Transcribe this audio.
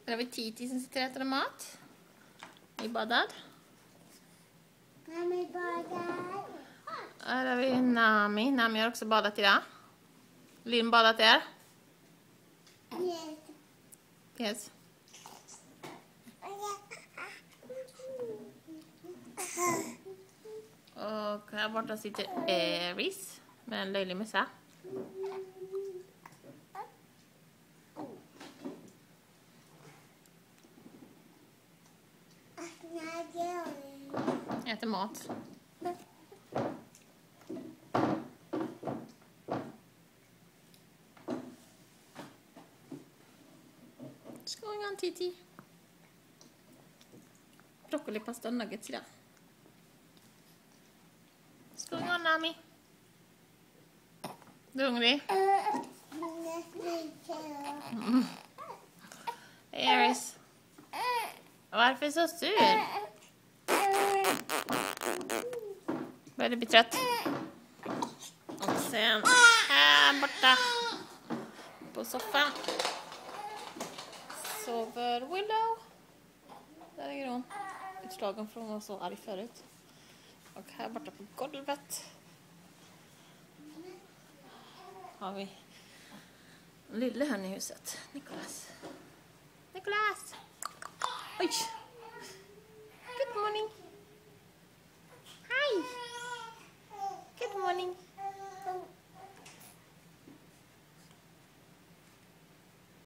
Här har vi Titi som sitter och äter mat. Nybadad. Nami badar. Här har vi Nami. Nami har också badat idag. Linn badat där. Yes. Yes. Och här borta sitter Eris med en löjlig mössa. Äter mat. What's going on, Titi? Broccoli pasta nuggets idag. What's going on, Nami? Du är hungrig? Eris. Varför så sur? Börjar du bli trött? Och sen här borta på soffan sover Willow. Där ligger hon. Utslagen från hon var så arg förut. Och här borta på golvet har vi lille här i huset. Nicholas. Nicholas! Oj!